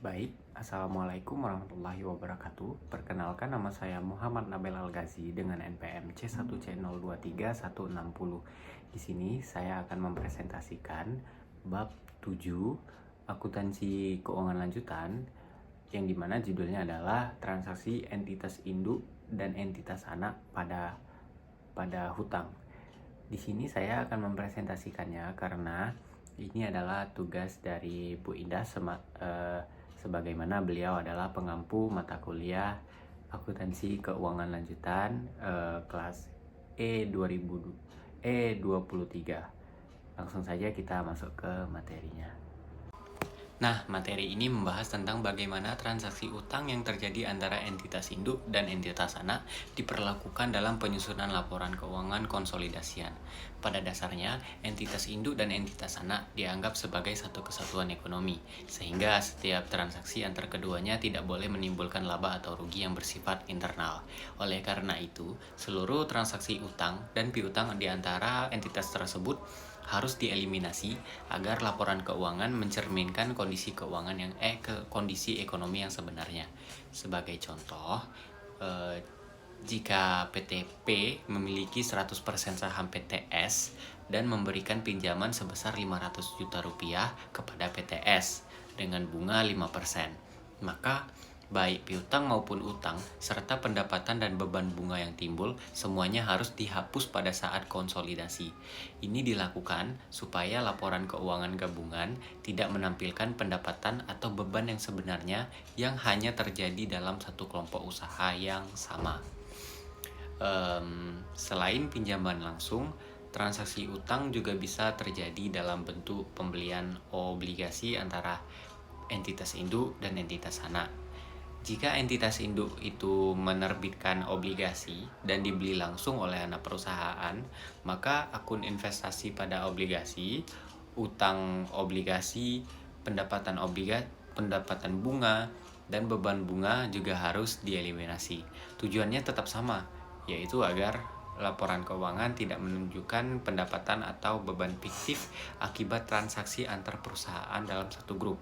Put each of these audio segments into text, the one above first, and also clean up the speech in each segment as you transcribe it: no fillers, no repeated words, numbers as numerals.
Baik, Assalamualaikum warahmatullahi wabarakatuh. Perkenalkan, nama saya Muhammad Nabil Al-Ghazi dengan NPM C1C023160. Di sini saya akan mempresentasikan bab 7 akuntansi keuangan lanjutan, yang dimana judulnya adalah transaksi entitas induk dan entitas anak pada hutang. Di sini saya akan mempresentasikannya karena ini adalah tugas dari Bu Indah sebagaimana beliau adalah pengampu mata kuliah akuntansi keuangan lanjutan kelas E23. Langsung saja kita masuk ke materinya. Nah, materi ini membahas tentang bagaimana transaksi utang yang terjadi antara entitas induk dan entitas anak diperlakukan dalam penyusunan laporan keuangan konsolidasian. Pada dasarnya, entitas induk dan entitas anak dianggap sebagai satu kesatuan ekonomi, sehingga setiap transaksi antar keduanya tidak boleh menimbulkan laba atau rugi yang bersifat internal. Oleh karena itu, seluruh transaksi utang dan piutang di antara entitas tersebut harus dieliminasi agar laporan keuangan mencerminkan kondisi keuangan kondisi ekonomi yang sebenarnya. Sebagai contoh, jika PTP memiliki 100% saham PTS dan memberikan pinjaman sebesar 500 juta rupiah kepada PTS dengan bunga 5%, maka baik piutang maupun utang, serta pendapatan dan beban bunga yang timbul, semuanya harus dihapus pada saat konsolidasi. Ini dilakukan supaya laporan keuangan gabungan tidak menampilkan pendapatan atau beban yang sebenarnya yang hanya terjadi dalam satu kelompok usaha yang sama. Selain pinjaman langsung, transaksi utang juga bisa terjadi dalam bentuk pembelian obligasi antara entitas induk dan entitas anak. Jika entitas induk itu menerbitkan obligasi dan dibeli langsung oleh anak perusahaan, maka akun investasi pada obligasi, utang obligasi, pendapatan bunga, dan beban bunga juga harus dieliminasi. Tujuannya tetap sama, yaitu agar laporan keuangan tidak menunjukkan pendapatan atau beban fiktif akibat transaksi antar perusahaan dalam satu grup.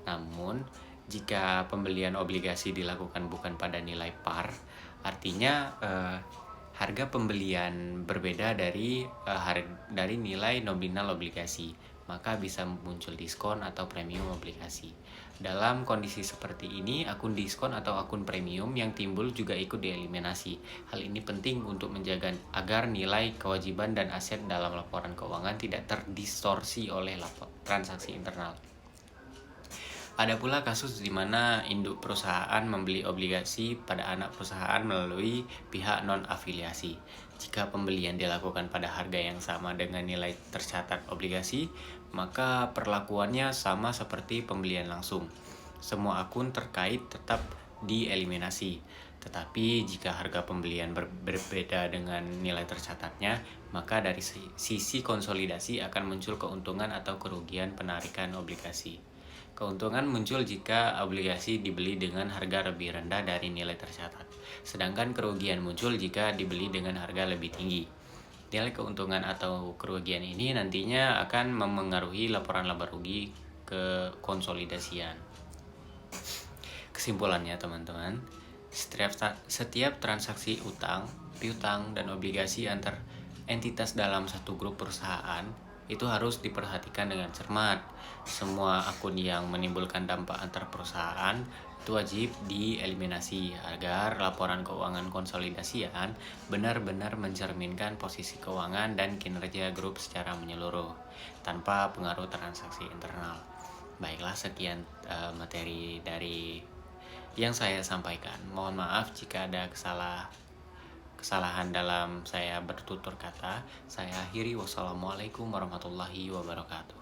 Namun, jika pembelian obligasi dilakukan bukan pada nilai par, artinya harga pembelian berbeda dari nilai nominal obligasi, maka bisa muncul diskon atau premium obligasi. Dalam kondisi seperti ini, akun diskon atau akun premium yang timbul juga ikut dieliminasi. Hal ini penting untuk menjaga agar nilai kewajiban dan aset dalam laporan keuangan tidak terdistorsi oleh transaksi internal. Ada pula kasus di mana induk perusahaan membeli obligasi pada anak perusahaan melalui pihak non-afiliasi. Jika pembelian dilakukan pada harga yang sama dengan nilai tercatat obligasi, maka perlakuannya sama seperti pembelian langsung. Semua akun terkait tetap dieliminasi. Tetapi jika harga pembelian berbeda dengan nilai tercatatnya, maka dari sisi konsolidasi akan muncul keuntungan atau kerugian penarikan obligasi. Keuntungan muncul jika obligasi dibeli dengan harga lebih rendah dari nilai tercatat, sedangkan kerugian muncul jika dibeli dengan harga lebih tinggi. Nilai keuntungan atau kerugian ini nantinya akan memengaruhi laporan laba rugi ke konsolidasian. Kesimpulannya teman-teman, setiap transaksi utang, piutang, dan obligasi antar entitas dalam satu grup perusahaan itu harus diperhatikan dengan cermat. Semua akun yang menimbulkan dampak antar perusahaan itu wajib dieliminasi agar laporan keuangan konsolidasian benar-benar mencerminkan posisi keuangan dan kinerja grup secara menyeluruh tanpa pengaruh transaksi internal. Baiklah, sekian materi dari yang saya sampaikan. Mohon maaf jika ada kesalahan dalam saya bertutur kata. Saya akhiri. Wassalamualaikum warahmatullahi wabarakatuh.